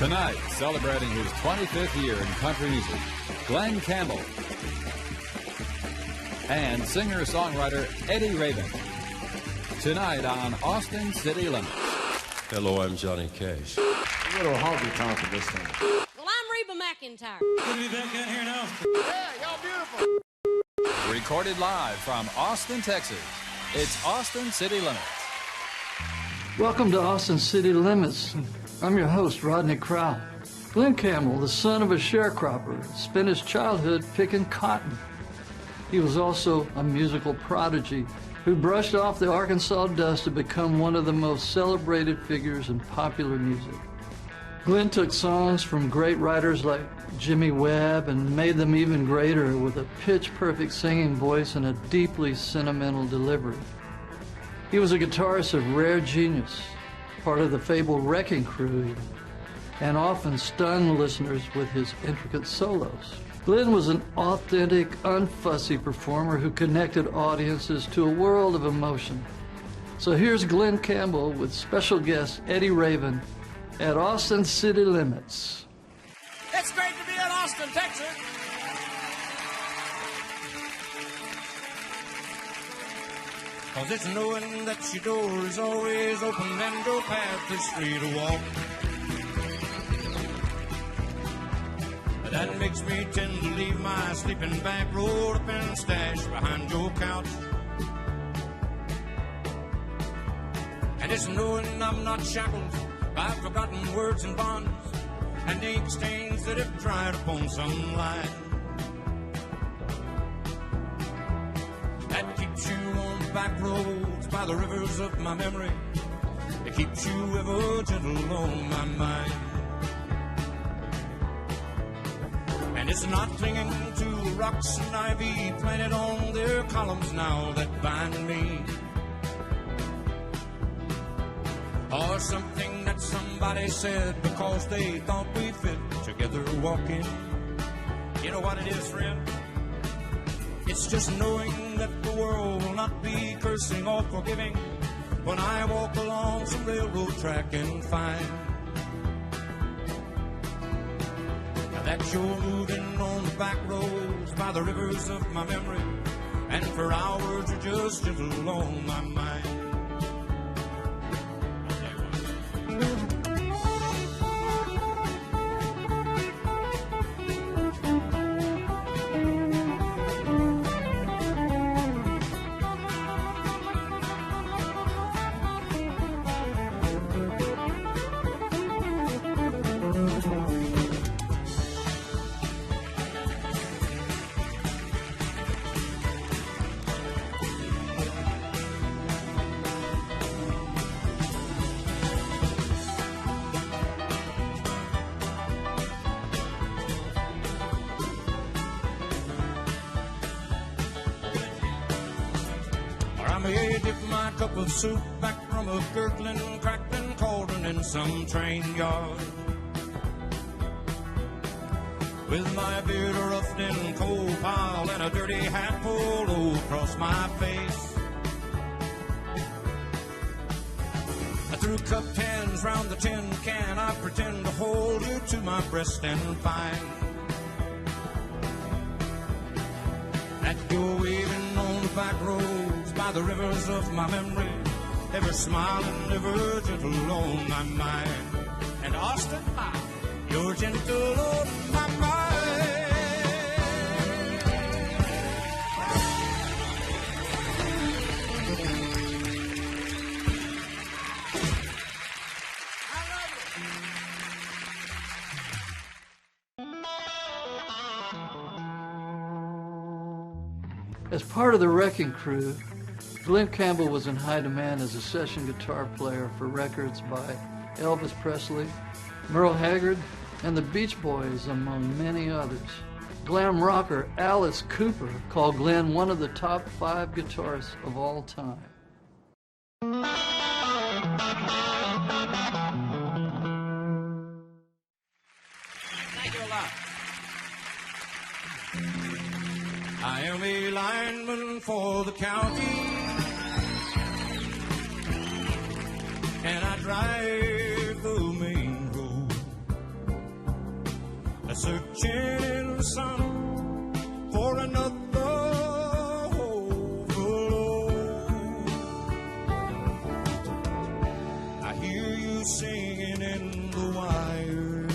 Tonight, celebrating his 25th year in country music, Glen Campbell and singer-songwriter Eddie Raven. Tonight on Austin City Limits. Hello, I'm Johnny Cash. A little honky-tonk for this thing. Well, I'm Reba McEntire. Good to be back in here now. Yeah, y'all beautiful. Recorded live from Austin, Texas, it's Austin City Limits. Welcome to Austin City Limits. I'm your host, Rodney Crowell. Glen Campbell, the son of a sharecropper, spent his childhood picking cotton. He was also a musical prodigy who brushed off the Arkansas dust to become one of the most celebrated figures in popular music. Glen took songs from great writers like Jimmy Webb and made them even greater with a pitch-perfect singing voice and a deeply sentimental delivery. He was a guitarist of rare genius, part of the fabled Wrecking Crew, and often stunned listeners with his intricate solos. Glen was an authentic, unfussy performer who connected audiences to a world of emotion. So here's Glen Campbell with special guest Eddie Raven at Austin City Limits. It's great to be in Austin, Texas. Cause it's knowing that your door is always open and your path is free to walk. That makes me tend to leave my sleeping bag rolled up and stashed behind your couch. And it's knowing I'm not shackled by forgotten words and bonds and ink stains that have dried upon some line. That keeps you on the back roads by the rivers of my memory. It keeps you ever gentle on my mind. And it's not clinging to rocks and ivy planted on their columns now that bind me. Or something that somebody said because they thought we fit together walking. You know what it is, friend? It's just knowing that the world will not be cursing or forgiving when I walk along some railroad track and find that you're moving on the back roads by the rivers of my memory, and for hours you're just gentle on my mind. I may dip my cup of soup back from a gurgling, crackling cauldron in some train yard, with my beard a roughed in coal pile and a dirty hat pulled low across my face. I threw cupped hands round the tin can. I pretend to hold you to my breast and find that you're waving on the back roads by the rivers of my memory, ever smiling, ever gentle on my mind. And Austin, you're gentle on my mind. As part of the Wrecking Crew, Glen Campbell was in high demand as a session guitar player for records by Elvis Presley, Merle Haggard, and the Beach Boys, among many others. Glam rocker Alice Cooper called Glen one of the top 5 guitarists of all time. Thank you a lot. I am a lineman for the county, and I drive the main road. searching in the sun for another overload. I hear you singing in the wire,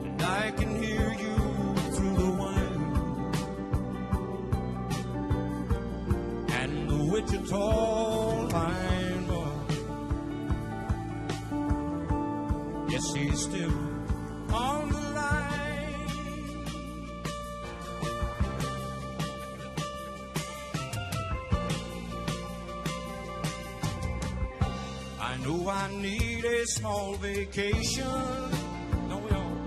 and I can hear you through the wire, and the Wichita lineman, yes, he's still on the line. I know I need a small vacation, no, we don't,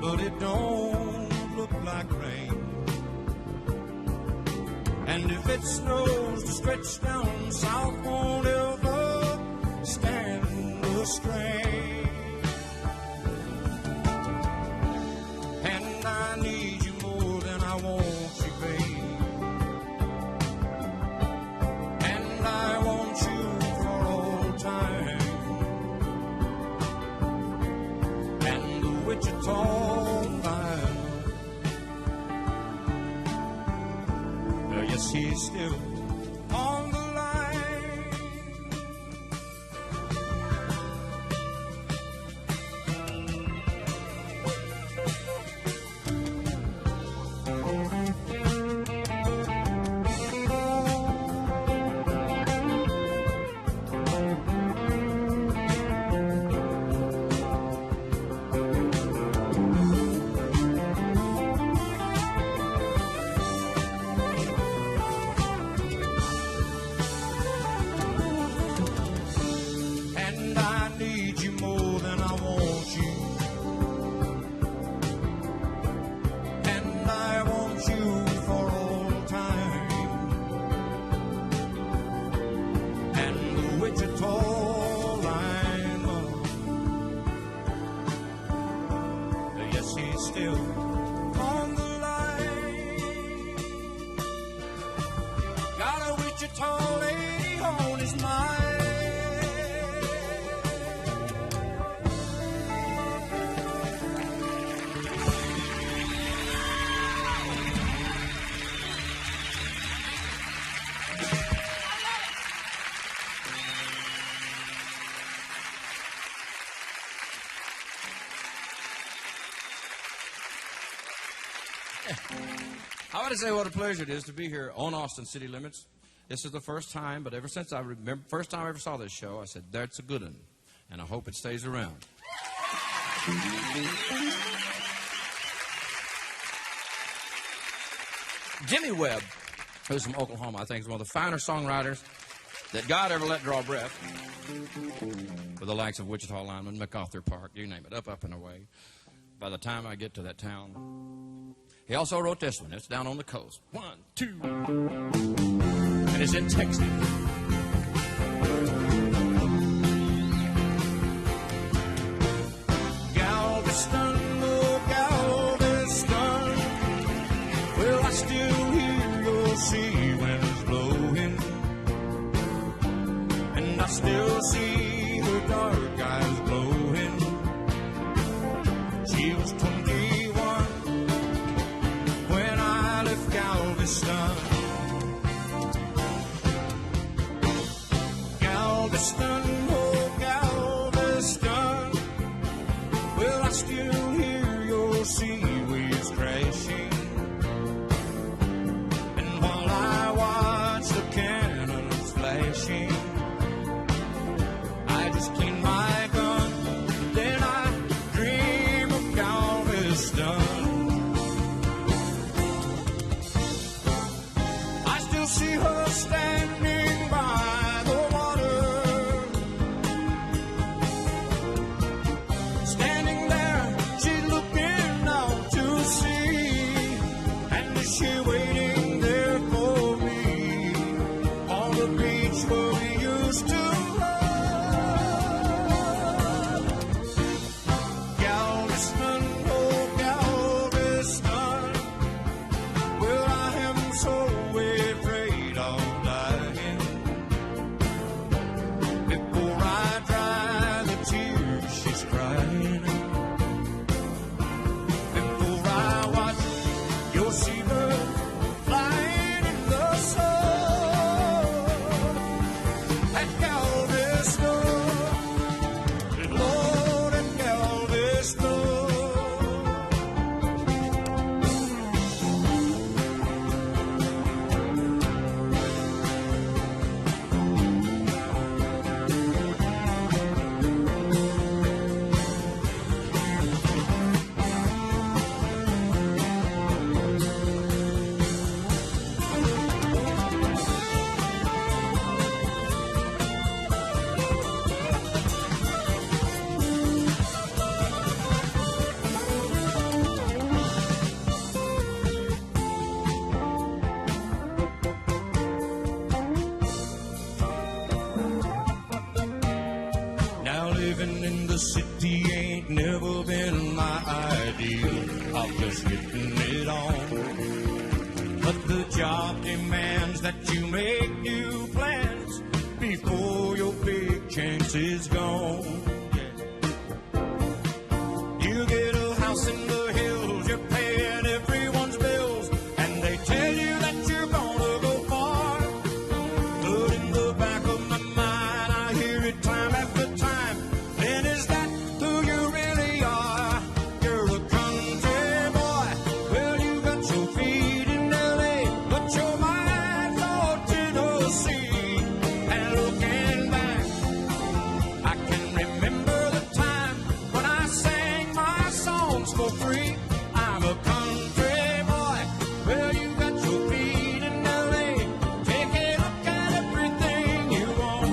but it don't look like rain. And if it snows, the stretch down south won't ever stand the strain. And I need you more than I want you, babe. And I want you for all time. And the Wichita line, yes, he's still on the line. And I need you more than I want you. And I want you for all time. And the Wichita lineman, yes, he's still on the line. Got a Wichita lady on his mind. I want to say what a pleasure it is to be here on Austin City Limits. This is the first time, but ever since I remember, first time I ever saw this show, I said, that's a good one, and I hope it stays around. Jimmy Webb, who's from Oklahoma, I think is one of the finer songwriters that God ever let draw breath, with the likes of Wichita Lineman, MacArthur Park, you name it, up and away. By the time I get to that town, he also wrote this one. It's down on the coast. 1, 2, and it's in Texas. Galveston, oh Galveston, well, I still hear your sea winds blowing, and I still see her dark eyes glowing. She was 21 when I left Galveston. Galveston, oh Galveston, well, I still hear your sea waves crashing. And while I watch the cannons flashing, I just clean my gun, then I dream of Galveston. I still see her standing by the water, standing there, she's looking out little seabird flying in the sun. At Galveston, Lord, at Galveston. Now living in the city ain't never been my ideal. I've just getting it on. But the job demands that you make new plans before your big chance is gone. You get a house in the hills, you're paying everyone's bills, and they tell you that you're gonna go far. But in the back of my mind, I hear it time after time. Then is that who you really are? You're a country boy. Well, you got your feet in L.A., but your mind for Tennessee. And looking back, I can remember the time when I sang my songs for free. I'm a country boy. Well, you got your feet in L.A. Take a look at everything you own.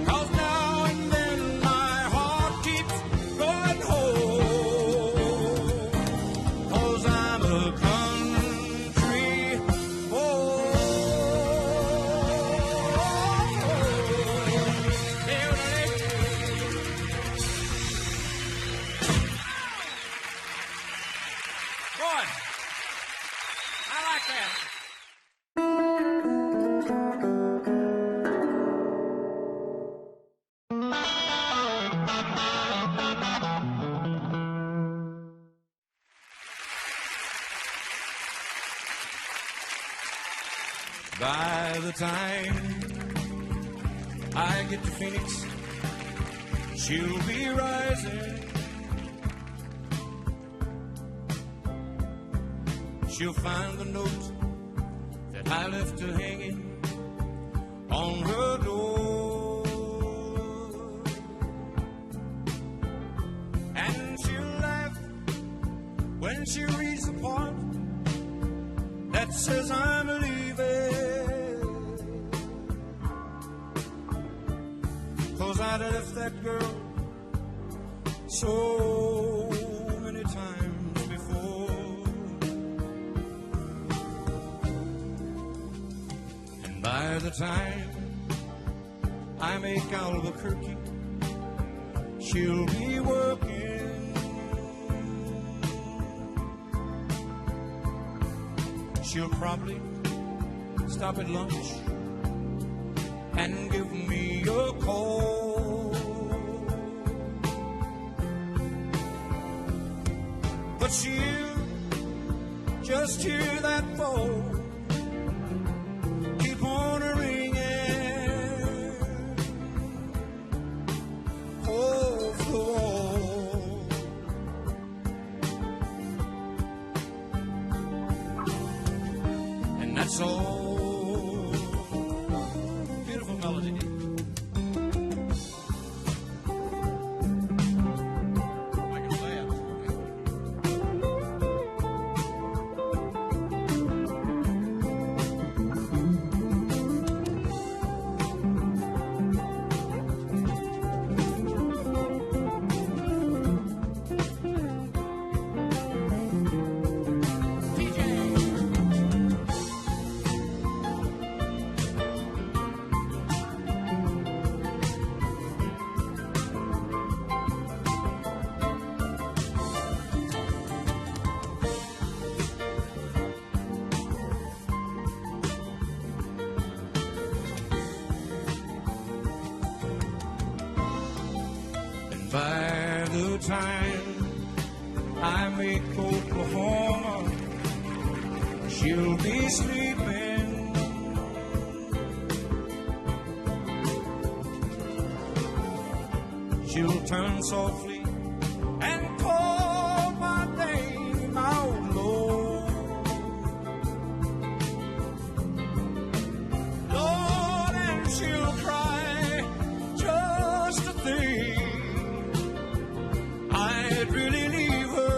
'Cause now and then my heart keeps going home. 'Cause I'm a country boy. Boy, I like that. By the time I get to Phoenix, she'll be rising. She'll find the note that I left her hanging on her door. And she'll laugh when she reads the part that says I'm leaving. 'Cause I left that girl so many times before. And by the time I make Albuquerque, she'll be working. She'll probably stop at lunch and give me a call. But she'll just hear that phone keep on ringing off the wall. And that's all. Beautiful melody. I can play it. By the time I make Oklahoma, she'll be sleeping. She'll turn softly and call my name out low. Lord, and she'll cry just to think I'd really leave her.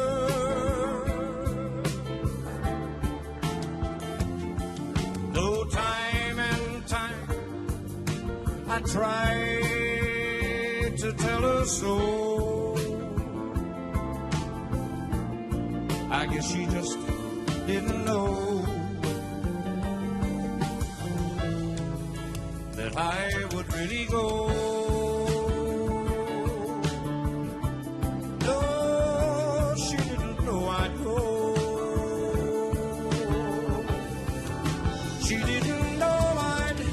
Though time and time I tried to tell her so, I guess she just didn't know that I would really go. No, she didn't know I'd go. She didn't know I'd go.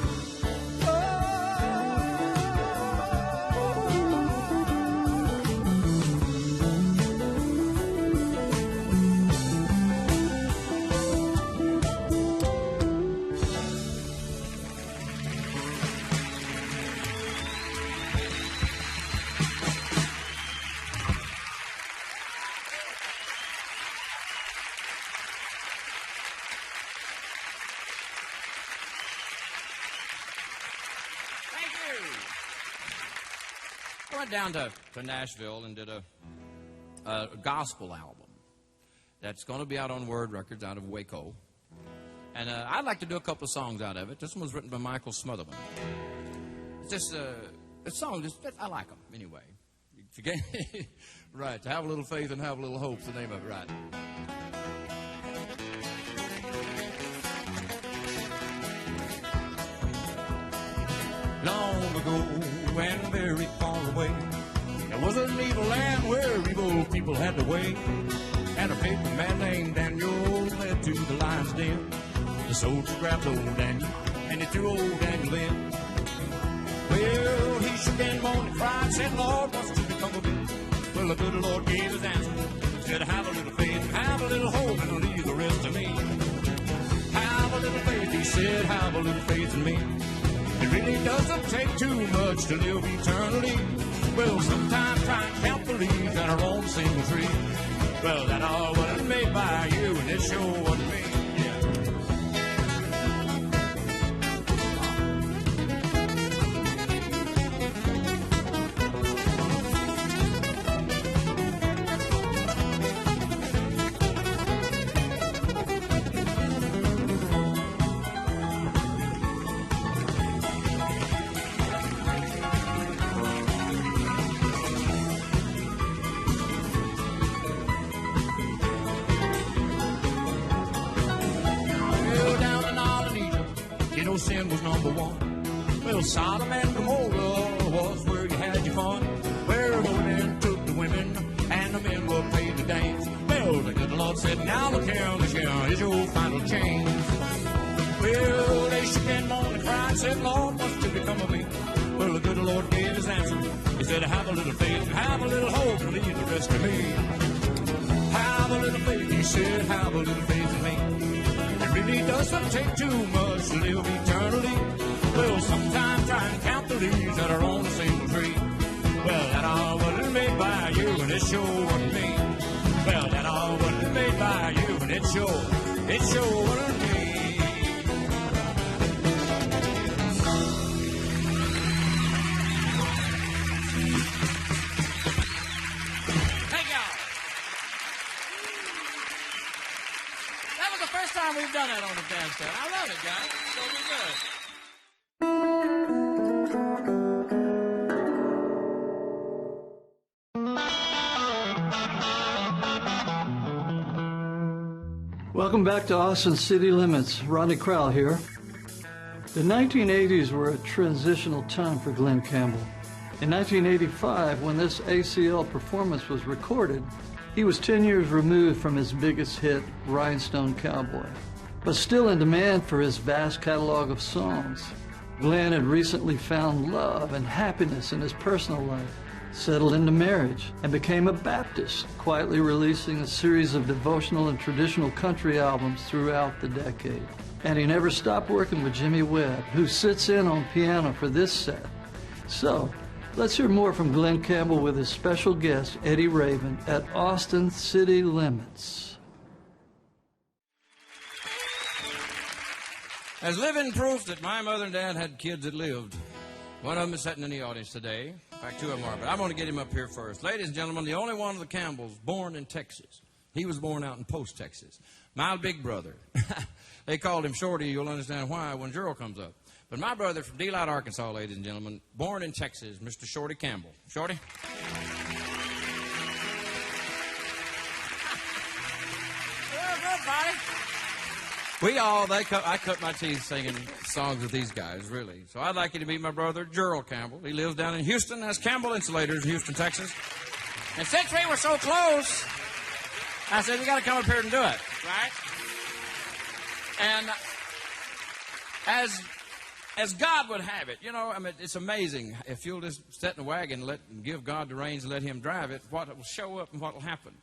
I went down to Nashville and did a gospel album that's going to be out on Word Records out of Waco. And I'd like to do a couple of songs out of it. This one was written by Michael Smotherman. It's just a song, I like them anyway. Right, to have a little faith and have a little hope's the name of it, right. Long ago and very far away, there was an evil land where evil people had to wait. And a faithful man named Daniel led to the lion's den. The soldiers grabbed old Daniel and they threw old Daniel in. Well, he shook and moaned and cried, said, Lord, what's to become of me? Well, the good Lord gave his answer. Said, have a little faith, have a little hope, and leave the rest to me. Have a little faith, he said, have a little faith in me. It really doesn't take too much to live eternally. Well, sometimes try and count the leaves that are on the single tree. Well, that all wasn't made by you, and it sure wasn't me. Sin was number one. Well, Sodom and Gomorrah was where you had your fun, where the women took the women and the men were paid to dance. Well, the good Lord said, now look here, this here is your final change. Well, they shook and moaned and cried, said, Lord, what's to become of me? Well, the good Lord gave his answer. He said, have a little faith, have a little hope, and leave the rest to me. Have a little faith, he said, have a little faith in me. It really doesn't take too much to live eternally. Well, sometimes try and count the leaves that are on the single tree. Well, that all wasn't made by you, and it sure wasn't me. Well, that all wasn't made by you, and it sure wasn't me. Thank y'all. That was the first time we've done that on the dance stand. I love it, guys. It's going to be good. Welcome back to Austin City Limits. Rodney Crowell here. The 1980s were a transitional time for Glen Campbell. In 1985, when this ACL performance was recorded, he was 10 years removed from his biggest hit, Rhinestone Cowboy, but still in demand for his vast catalog of songs. Glen had recently found love and happiness in his personal life, settled into marriage, and became a Baptist, quietly releasing a series of devotional and traditional country albums throughout the decade. And he never stopped working with Jimmy Webb, who sits in on piano for this set. So, let's hear more from Glen Campbell with his special guest, Eddie Raven, at Austin City Limits. As living proof that my mother and dad had kids that lived, one of them is sitting in the audience today. In fact, two of them are, but I'm going to get him up here first. Ladies and gentlemen, the only one of the Campbells born in Texas. He was born out in Post, Texas. My big brother. They called him Shorty. You'll understand why when Gerald comes up. But my brother from Delight, Arkansas, ladies and gentlemen, born in Texas, Mr. Shorty Campbell. Shorty? Well, good, buddy. I cut my teeth singing songs with these guys, really. So I'd like you to meet my brother, Gerald Campbell. He lives down in Houston, as Campbell Insulators in Houston, Texas. And since we were so close, I said, we got to come up here and do it, right? And as God would have it, you know, I mean, it's amazing. If you'll just sit in the wagon and give God the reins and let him drive it, what will show up and what will happen.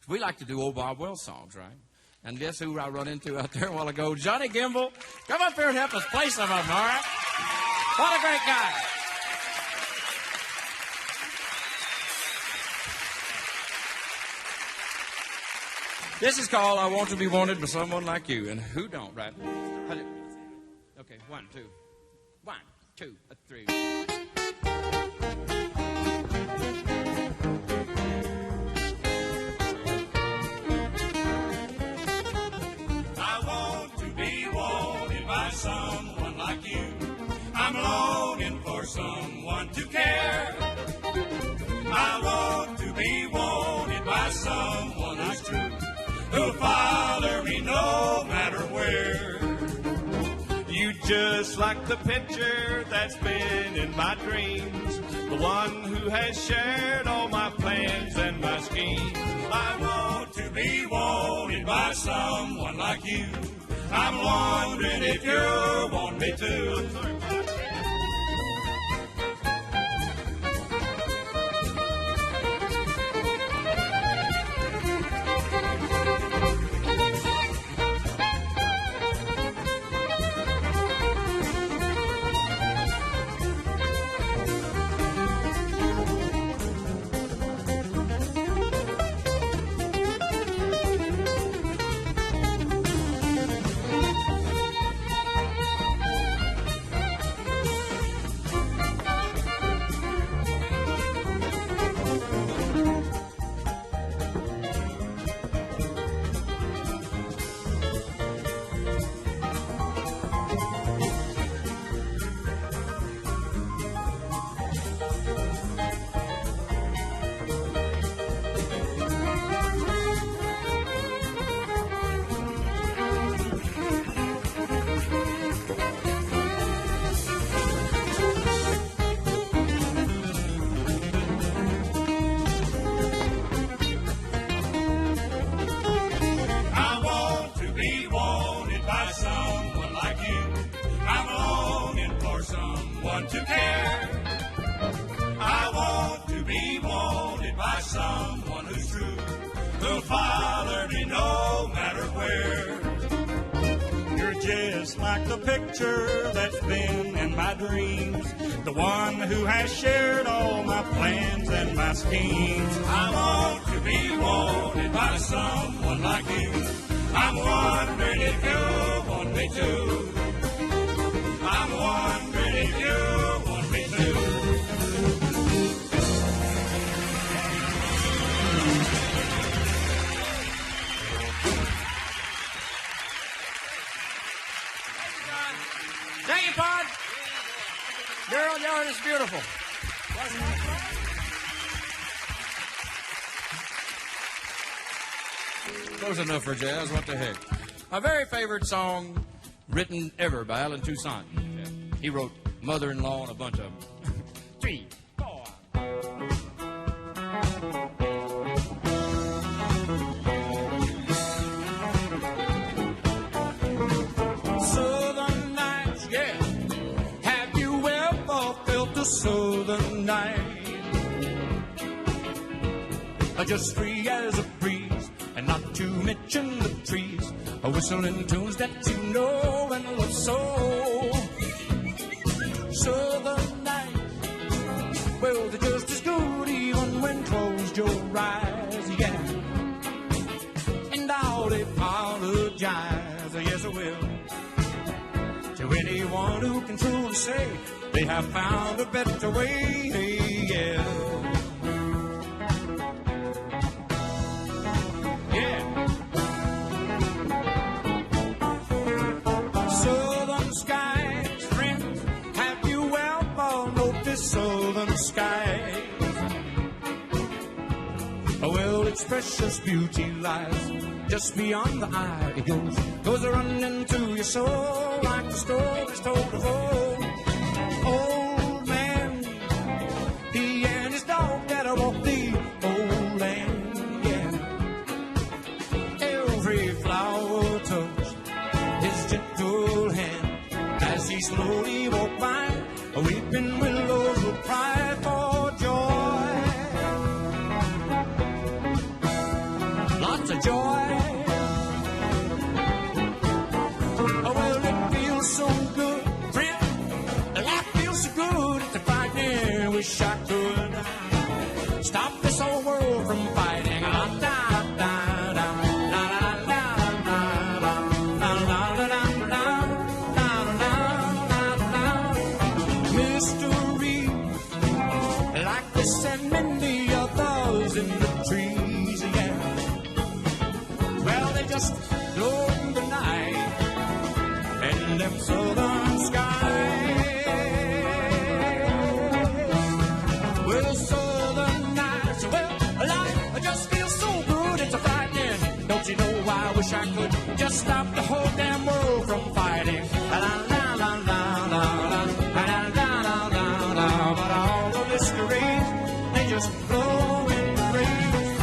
We like to do old Bob Wells songs, right? And guess who I run into out there a while ago? Johnny Gimbel. Come up here and help us play some of them, all right? What a great guy. This is called I Want to Be Wanted by Someone Like You. And who don't, right? Okay, 1, 2. 1, 2, 3. Someone like you. I'm longing for someone to care. I want to be wanted by someone who's true, who'll follow me no matter where. You just like the picture that's been in my dreams, the one who has shared all my plans and my schemes. I want to be wanted by someone like you. I'm wondering if you want me to. To care. I want to be wanted by someone who's true, who'll follow me no matter where. You're just like the picture that's been in my dreams, the one who has shared all my plans and my schemes. I want to be wanted by someone like you. I'm wondering if you want me to. I'm wondering if you want me to. Thank you, Pod. Gerald, y'all is beautiful. Close enough for jazz. What the heck? My very favorite song written ever by Alan Toussaint. He wrote Mother-in-Law and a bunch of them. 3, 4. Southern nights, yeah. Have you ever felt a southern night? just free as a breeze, and not to mention the trees, whistling tunes that you know and love so. Southern nights, well, they're just as good even when closed your eyes, yeah. And I'll apologize, yes I will, to anyone who can truly say they have found a better way, yeah. Yeah. Southern skies, friends, have you ever noticed southern skies? Well, its precious beauty lies just beyond the eye. It goes running to your soul like the stories told of old. Old man, he and his dog that walk the old land, yeah. Every flower touched his gentle hand as he slowly walked by. Weeping willows will cry for joy. Lots of joy. Oh, well, it feels so good, friend. Life feels so good. It's a frightening. Wish I could stop this whole world from fighting. Mystery, like this and many others in the trees, yeah. Well, they just glow in the night and them southern skies. Well, southern nights, well, life just feels so good, it's a frightening. Don't you know I wish I could just stop the whole damn world from fighting. La la la la la la la la la la la. But all the mysteries, they just flow in the breeze.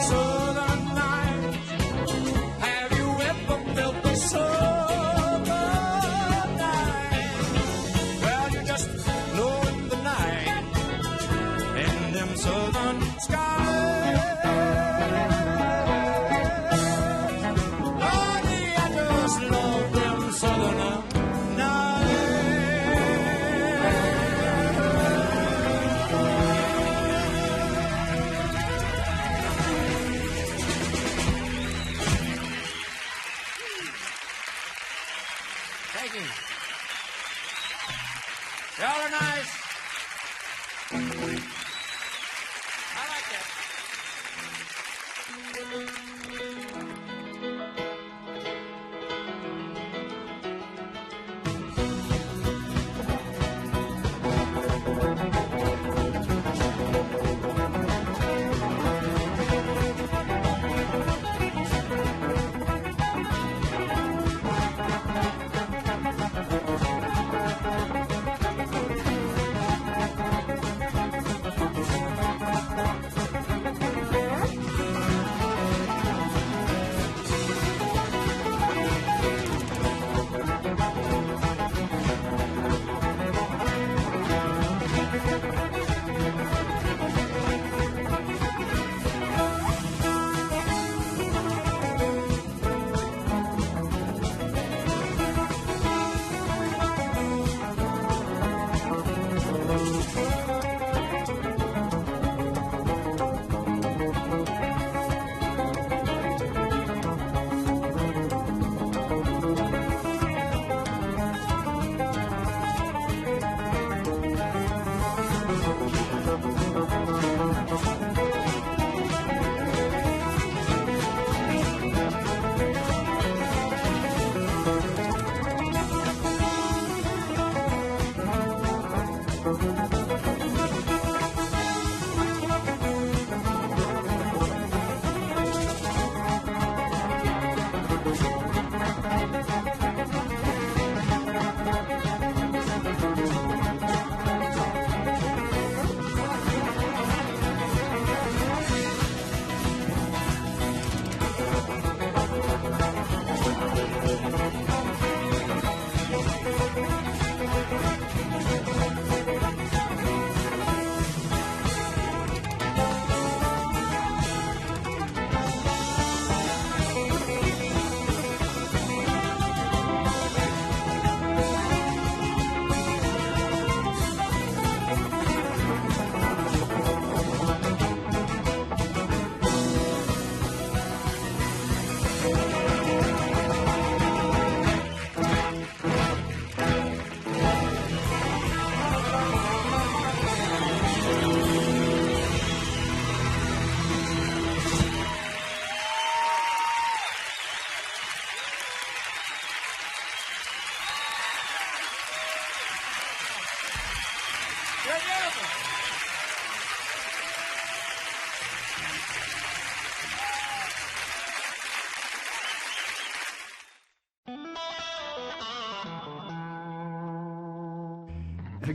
Southern nights, have you ever felt the southern night? Well, you just glow in the night and them southern skies. Lordy, I just love them southern nights. Thank you. Y'all are nice. I like that.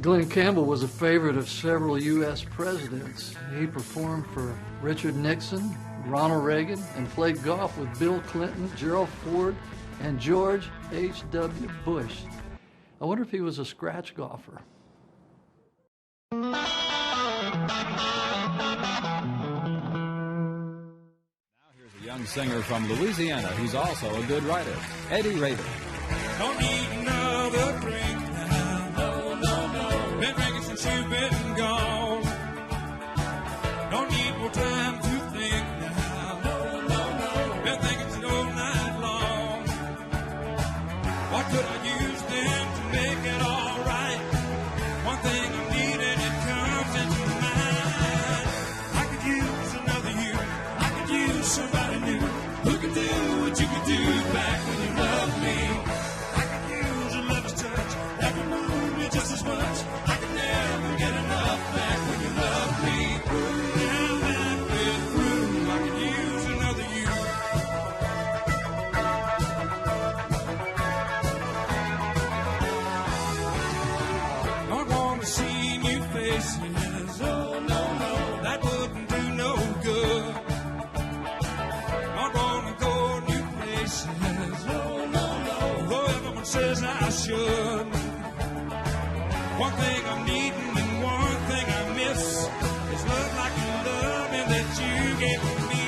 Glenn Campbell was a favorite of several U.S. presidents. He performed for Richard Nixon, Ronald Reagan, and played golf with Bill Clinton, Gerald Ford, and George H.W. Bush. I wonder if he was a scratch golfer. Now here's a young singer from Louisiana who's also a good writer, Eddie Raven. Don't need another drink now. No, no, no. Been drinking since you've been gone. Don't need more time to think now. No, no, no. Been thinking since all night long. What could I use then to make it all right? One thing I need and it comes into mind. I could use another you. I could use somebody new who could do what you could do back when you loved me. Just as much, I could never get enough back when you loved me. Now that we're through, I could use another you. Don't want to see new faces, oh no, no, that wouldn't do no good. Don't want to go new places, oh no, no, though everyone says I should. One thing I'm needing and one thing I miss is love like the loving that you gave me.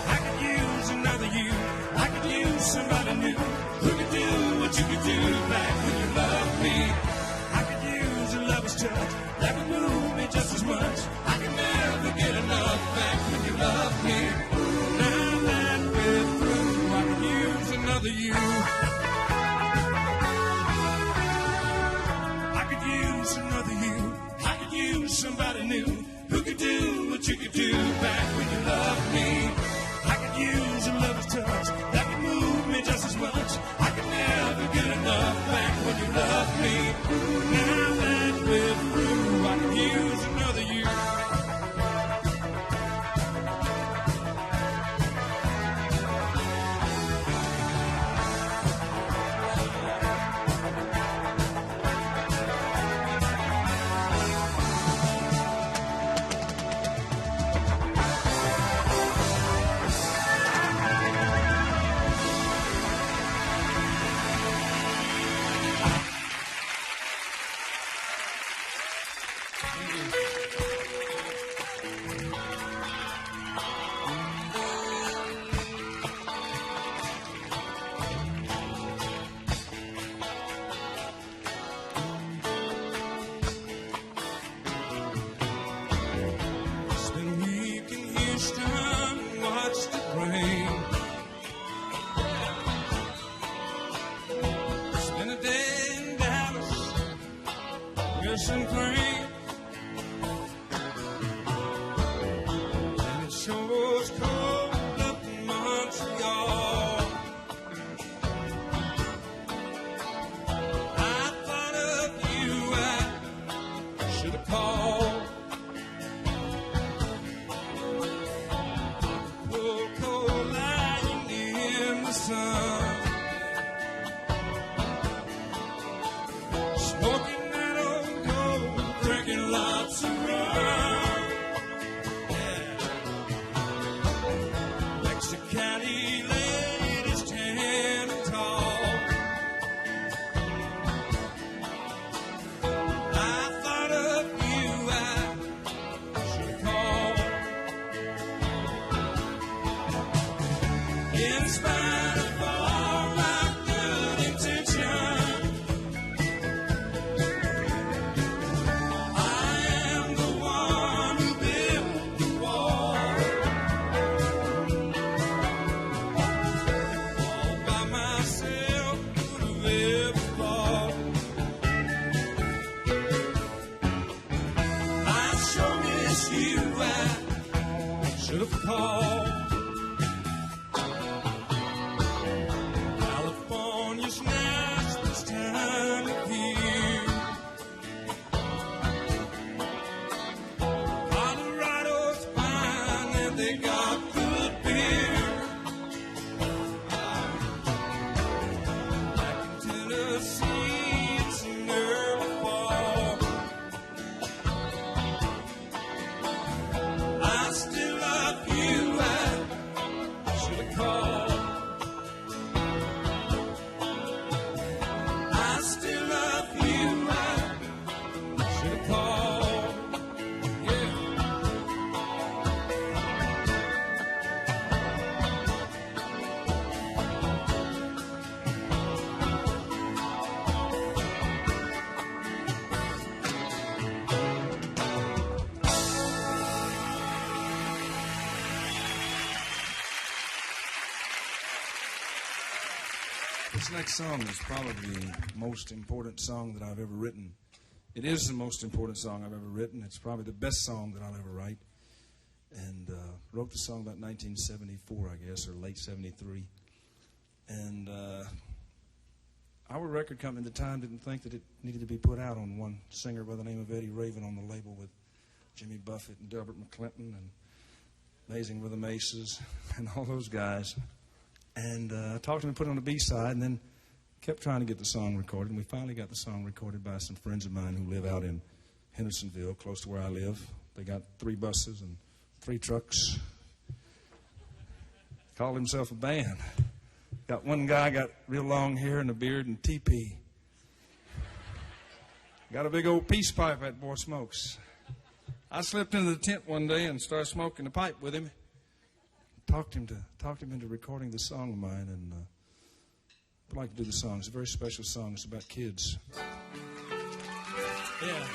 I could use another you. I could use somebody new who could do what you could do back when you loved me. I could use a lover's touch that would move me just as much. I could never get enough back when you loved me. Now that we're through, I could use another you. Another you, I could use somebody new who could do what you could do back when you loved me. I could use a lover's touch that could move me just as much. I could never get enough back when you loved me. Now that we're through, I could use another you. And pain, and it sure was cold up in Montreal. I thought of you, I should have called. Poor cold lying in the sun, smoking lots of rum, yeah. Mexicali ladies standing tall. I thought of you, I should have called. In spite of all my good intentions, should have called. California's nice this time of year. Colorado's fine and they got This next song is probably the most important song that I've ever written. It is the most important song I've ever written. It's probably the best song that I'll ever write. And wrote the song about 1974, I guess, or late 73. And our record company at the time didn't think that it needed to be put out on one singer by the name of Eddie Raven on the label with Jimmy Buffett and Delbert McClinton and Amazing with the Maces and all those guys. And I talked to him and put it on the B-side, and then kept trying to get the song recorded. And we finally got the song recorded by some friends of mine who live out in Hendersonville, close to where I live. They got 3 buses and 3 trucks. Called himself a band. Got one guy got real long hair and a beard and teepee. Got a big old peace pipe that boy smokes. I slipped into the tent one day and started smoking the pipe with him. Talked him into recording the song of mine, and I'd like to do the song. It's a very special song. It's about kids. Yeah.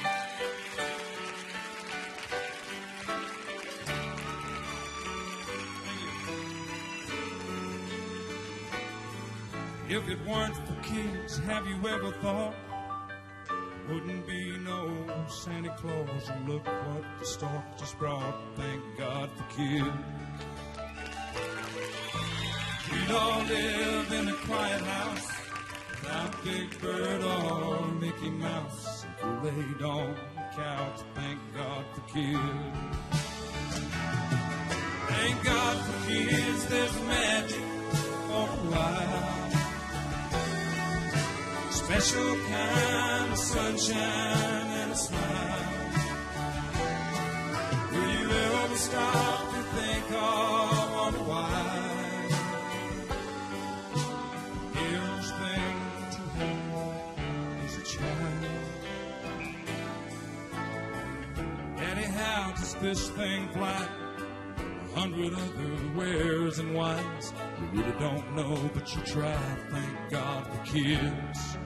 If it weren't for kids, have you ever thought wouldn't be no Santa Claus? And look what the stork just brought. Thank God for kids. We'd all live in a quiet house without Big Bird or Mickey Mouse. And laid on the couch. Thank God for kids. Thank God for kids. There's magic for a while. Special kind of sunshine and a smile. Will you ever stop to think of on a while? Nearest thing to heaven is a child. Anyhow, does this thing fly? 100 other wares and wines. You really don't know, but you try. Thank God for kids.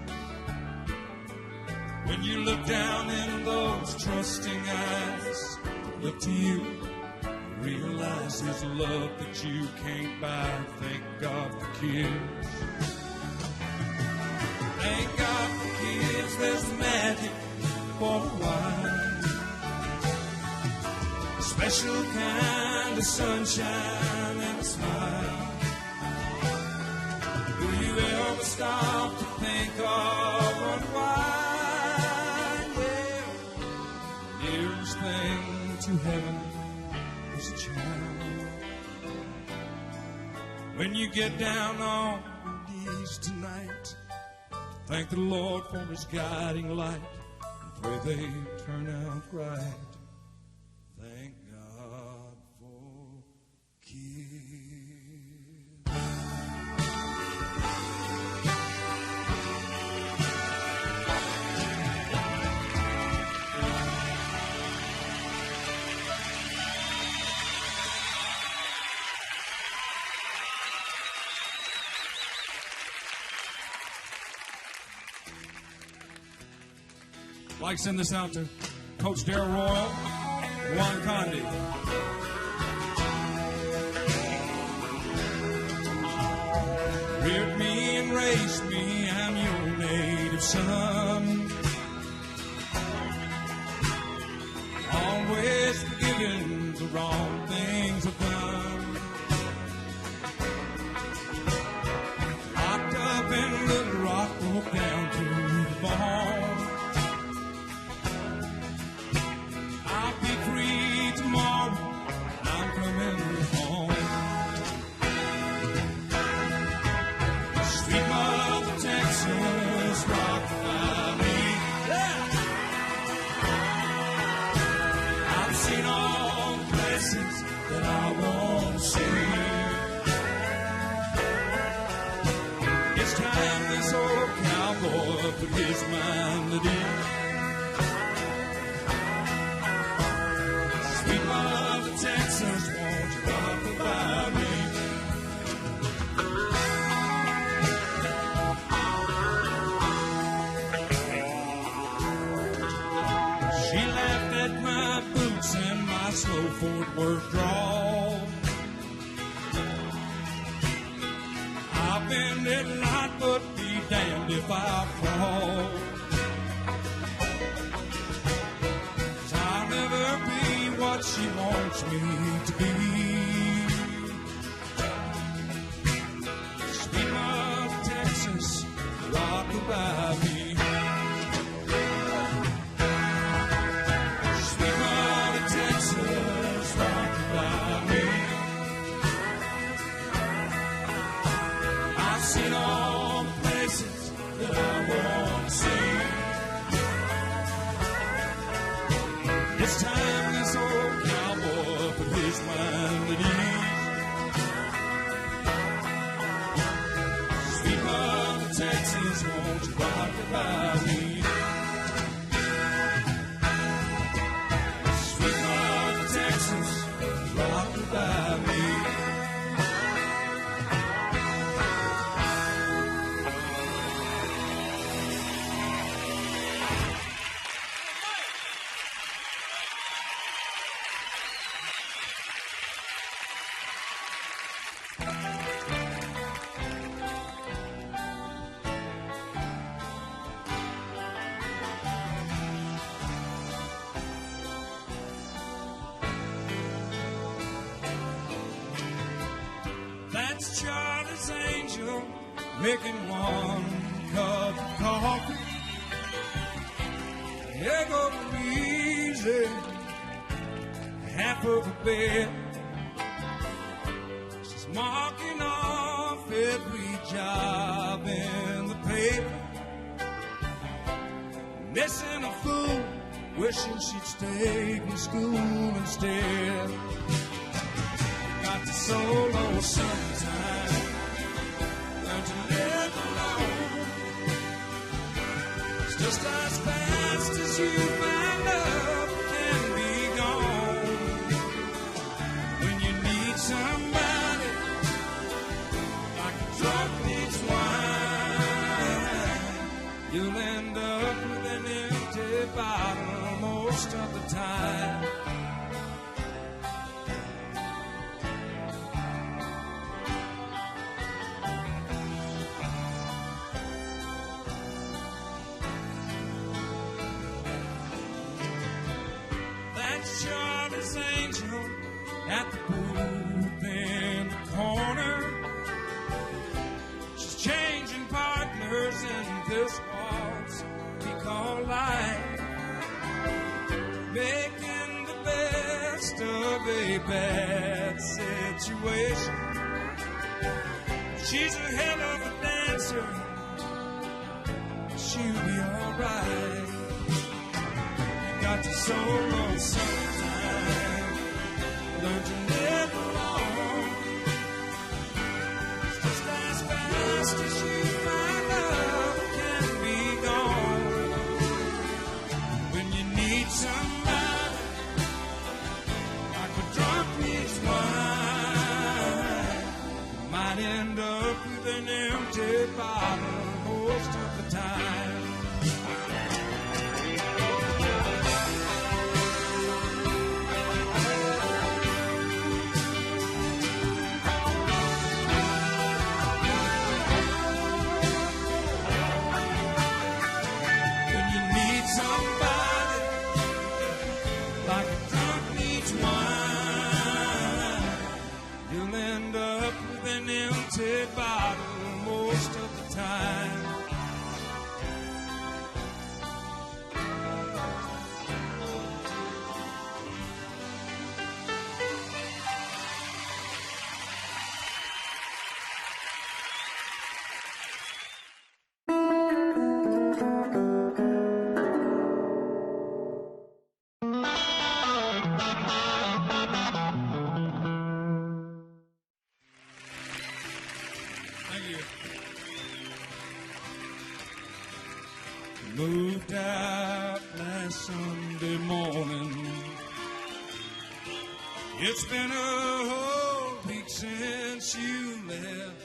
When you look down in those trusting eyes, look to you, realize there's a love that you can't buy. Thank God for kids. Thank God for kids. There's magic for a while. A special kind of sunshine and a smile. Will you ever stop to think of what why? Nearest thing to heaven is a child. When you get down on your knees tonight, thank the Lord for his guiding light, and pray they turn out right. Thank God for kids. I'd like to send this out to Coach Darrell Royal, Juan Condi. Reared me and raised me, I'm your native son. Always forgiving the wrong things I've done. Locked up in Little Rock, broke down to the bone. That I won't see. It's time this old cowboy put his mind at ease. Sweet mother Texas, won't you rock by me? She laughed at my boots and my slow Fort Worth drawl. I've been there a lot, but if I fall. 'Cause I'll never be what she wants me to be. Sweet Mother Texas, rock about me. Sweet Mother Texas, rock about me. I've seen all the places that I want to see. It's time this old cowboy put his mind at ease. Sweet Mother Texas, won't you rock about me? Sweet Mother Texas, rock about me. That's Charlie's Angel making one cup of coffee. There goes easy, half of a bed. She's marking off every job in the paper. Missing a fool, wishing she'd stayed in school instead. Got to solo sometime, learn to live alone. It's just as fast as you find love can be gone. When you need somebody, like a drunk needs wine, you'll end up with an empty bottle most of the time. Charlie's Angel at the booth in the corner. She's changing partners in this waltz we call life, making the best of a bad situation. She's a hell of a dancer, she'll be alright. Got to solo sometime, learn to live alone. It's just as fast as you find love can be gone. When you need somebody, like a drunk needs wine, you might end up with an empty bottle most of the time. Empty bottle most of the time. Moved out last Sunday morning. It's been a whole week since you left.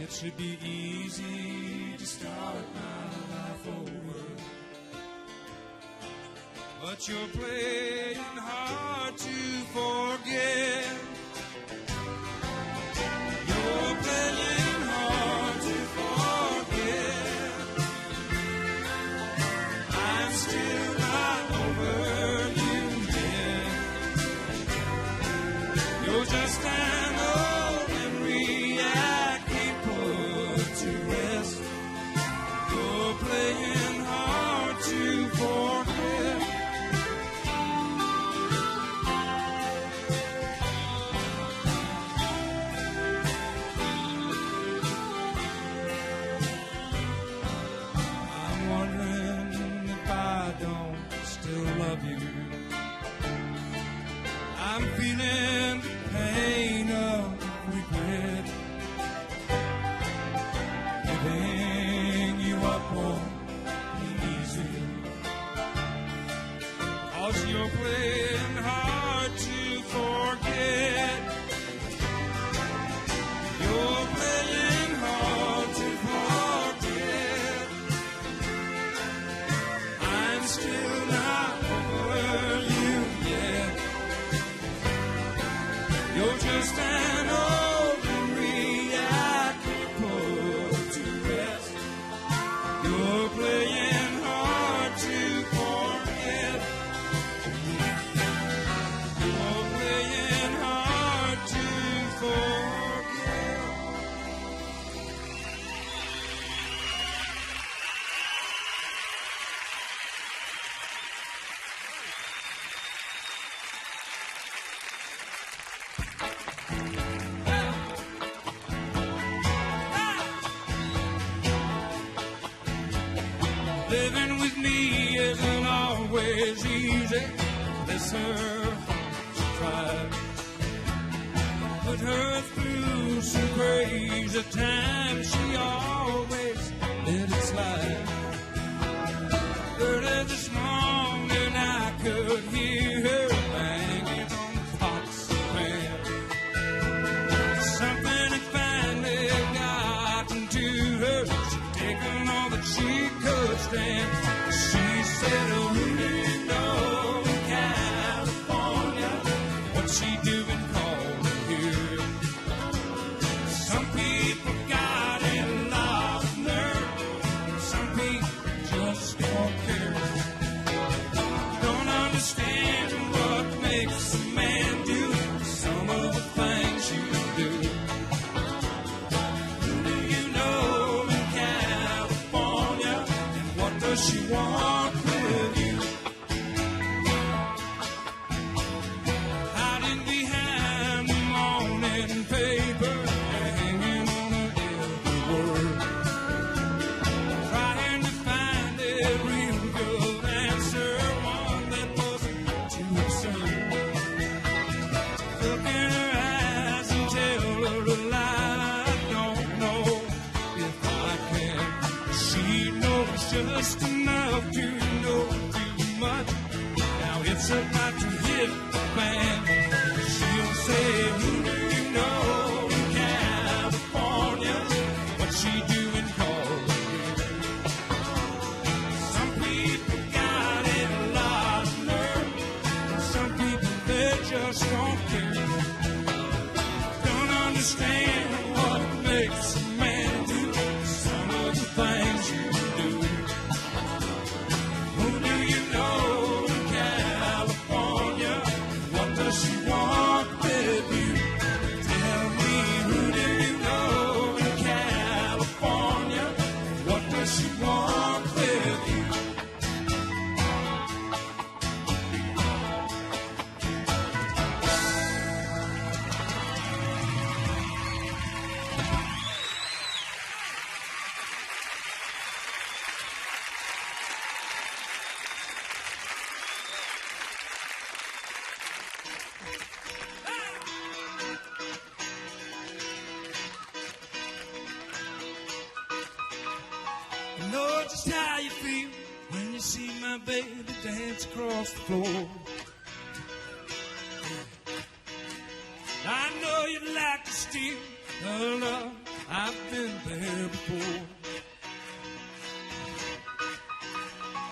It should be easy to start my life over, but you're playing hard to forget. You're playing hard to forget. You're just an old memory I can't put to rest. You're playing hard to forget. I'm wondering if I don't still love you. I'm feeling the pain of regret. Giving you up won't be easy, 'cause you're playing hard to forget. You're playing hard to forget. I'm still not over you yet. You're just an old memory I can't put to rest. You're playing hard to forget. You're playing hard to forget. Living with me isn't always easy. Bless her heart, tried. Put her through some crazy times. She always let it slide. Early this morning I could hear her banging on the pots pan. Something had finally gotten to her. She'd taken all that she could stand. She said, oh, you know, in California, what's she doing calling here? Some people got a lot of nerve. Some people just don't care. Don't understand what makes a man do some of the things you do. Who do you know in California, and what does she want with you? Hiding behind the morning paper, hanging on her every word, trying to find a real good answer, one that wasn't too absurd. Look in her eyes and tell her a lie. I don't know if I can. She knows just enough to know too much. Now it's about to hit the fan. She'll say, who do you know in California? What's she doing calling here? Some people got a lot of nerve. Some people, they just don't care. Don't understand what makes a man do some of the things you do. Who do you know in California? What does she want with you? Tell me, who do you know in California? What does she want with you? I know just how you feel when you see my baby dance across the floor. I know you'd like to steal her love. I've been there before.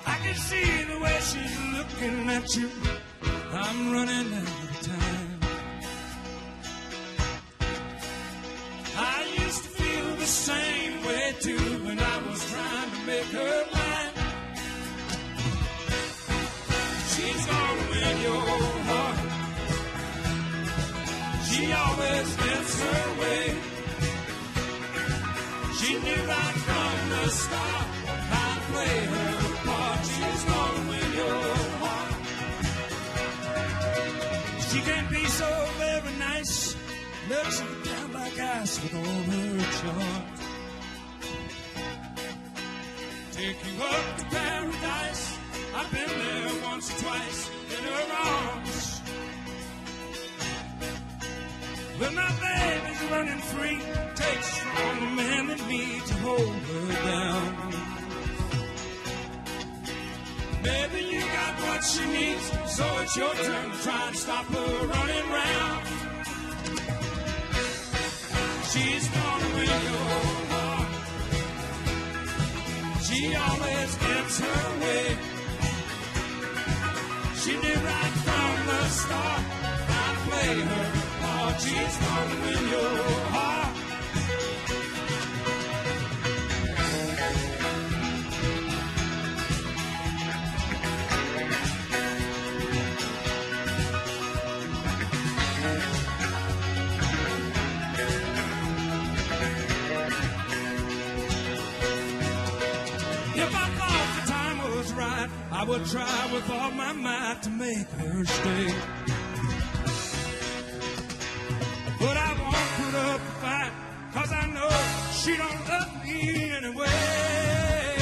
I can see the way she's looking at you. I'm running out of time. I used to feel the same way too when I was trying to make her mine. She's gonna win your heart. She always gets her way. She knew right from the start how to play her part. She's gonna win your heart. She can be so very nice, melts you down like ice with all her charms. Take you up to paradise. I've been there once or twice in her arms. When my baby's running free, takes a stronger man than me to hold her down. Baby, you got what she needs, so it's your turn to try and stop her running round. She's gonna win your heart. She always gets her way. She knew right from the start how to play her part. She's gonna win your heart. If I thought the time was right, I would try with all my might to make her stay. But I won't put up a fight, 'cause I know she don't love me anyway.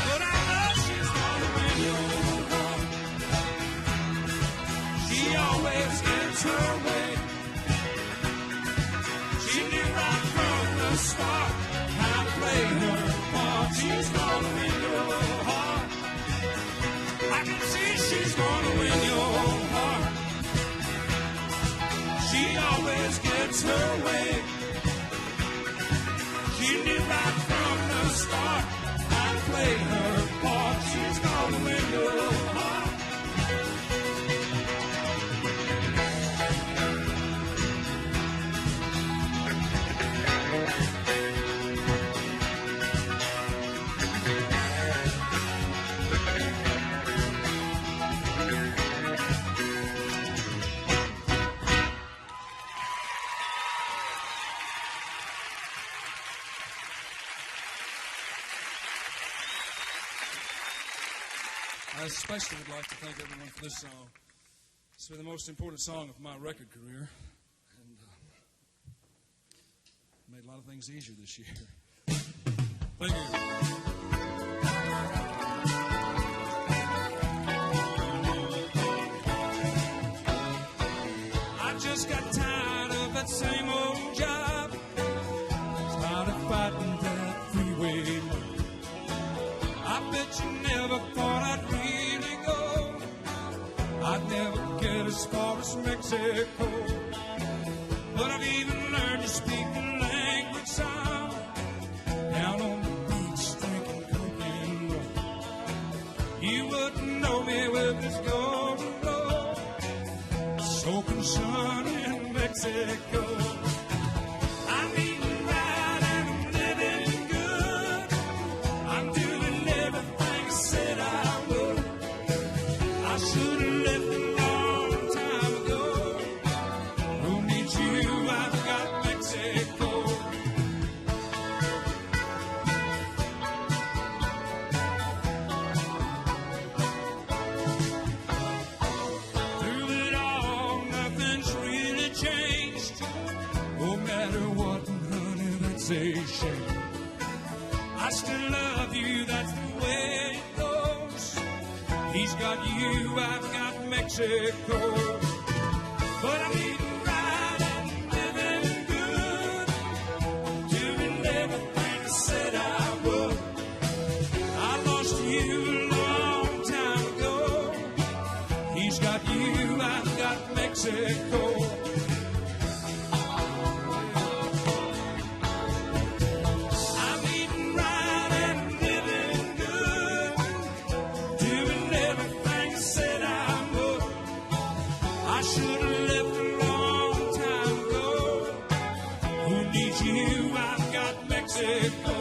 But I know she's gonna win your heart. She always gets her way. She knew right from the start how to play her part. She's gonna win your heart. I can see she's gonna win your heart. She always gets her way. She knew right from the start how to play her part. She's gonna win your heart. I especially would like to thank everyone for this song. It's been the most important song of my record career, and made a lot of things easier this year. Thank you. I just got tired of that same old job. Tired of fighting that freeway. I bet you never thought I'd really go. I'd never get as far as Mexico. But I've even learned to speak the language some. Down on the beach drinking coke and rum. You wouldn't know me with this golden glow. Soaking sun in Mexico. I'm eating right and I'm living good. I'm doing everything I said I would. I should have left a long time ago. Who needs you? I've got Mexico. Through it all, nothing's really changed. No matter what, honey, that's a shame. I still love you, that's the way it goes. He's got you, I've got Mexico. But I'm eating right and living good. Doing everything I said I would. I lost you a long time ago. He's got you, I've got Mexico. I'm eating right and living good. Doing everything I said I would. I should have left a long time ago. Who needs you? I've got Mexico.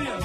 in.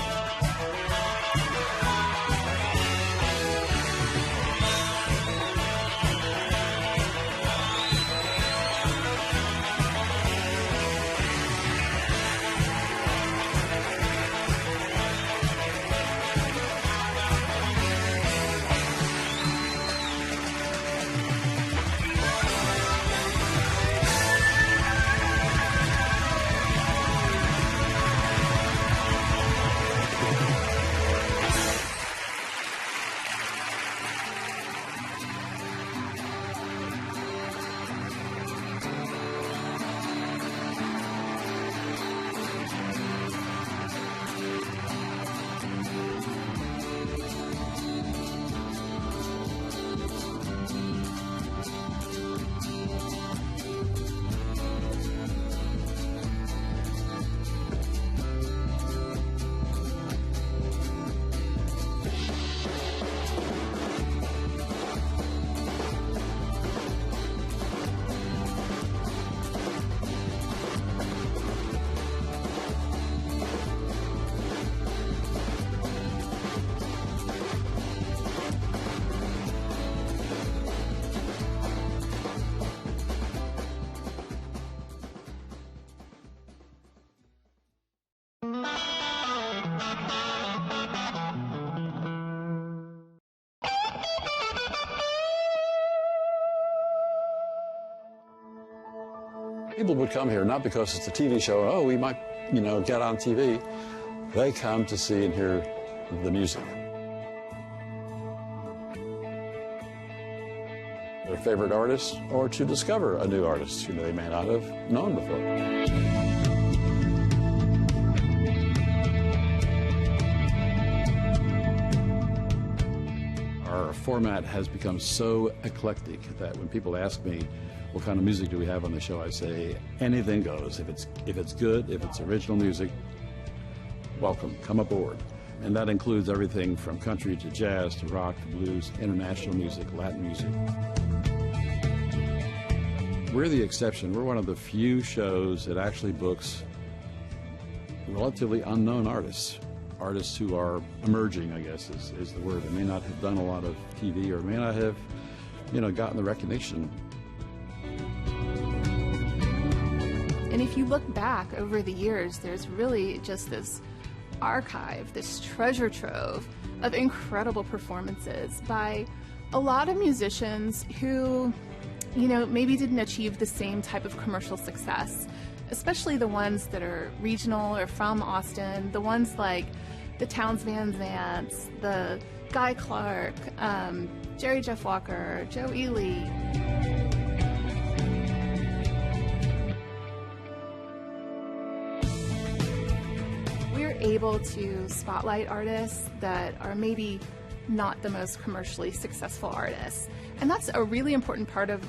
People would come here not because it's a TV show, oh, we might, get on TV. They come to see and hear the music. Their favorite artists, or to discover a new artist who they may not have known before. Our format has become so eclectic that when people ask me, what kind of music do we have on the show? I say anything goes. If it's good, if it's original music, welcome, come aboard. And that includes everything from country to jazz to rock to blues, international music, Latin music. We're the exception. We're one of the few shows that actually books relatively unknown artists. Artists who are emerging, I guess, is the word. They may not have done a lot of TV or may not have, gotten the recognition. And if you look back over the years, there's really just this archive, this treasure trove of incredible performances by a lot of musicians who, maybe didn't achieve the same type of commercial success, especially the ones that are regional or from Austin, the ones like the Townes Van Zants, the Guy Clark, Jerry Jeff Walker, Joe Ely. We're able to spotlight artists that are maybe not the most commercially successful artists. And that's a really important part of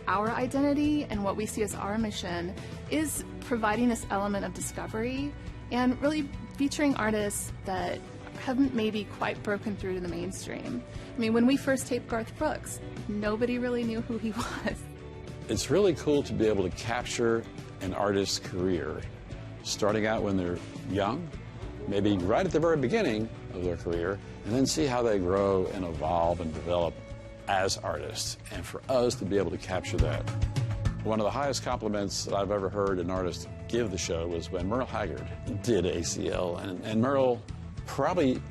our identity, and what we see as our mission is providing this element of discovery and really featuring artists that haven't maybe quite broken through to the mainstream. I mean, when we first taped Garth Brooks, nobody really knew who he was. It's really cool to be able to capture an artist's career, starting out when they're young, maybe right at the very beginning of their career, and then see how they grow and evolve and develop as artists, and for us to be able to capture that. One of the highest compliments that I've ever heard an artist give the show was when Merle Haggard did ACL, and Merle probably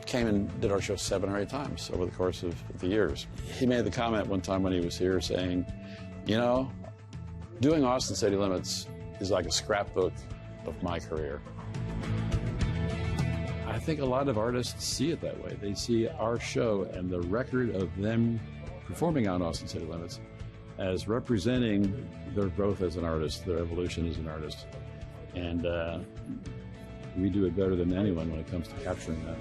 came and did our show 7 or 8 times over the course of the years. He made the comment one time when he was here saying, doing Austin City Limits is like a scrapbook of my career. I think a lot of artists see it that way. They see our show and the record of them performing on Austin City Limits as representing their growth as an artist, their evolution as an artist. And we do it better than anyone when it comes to capturing that.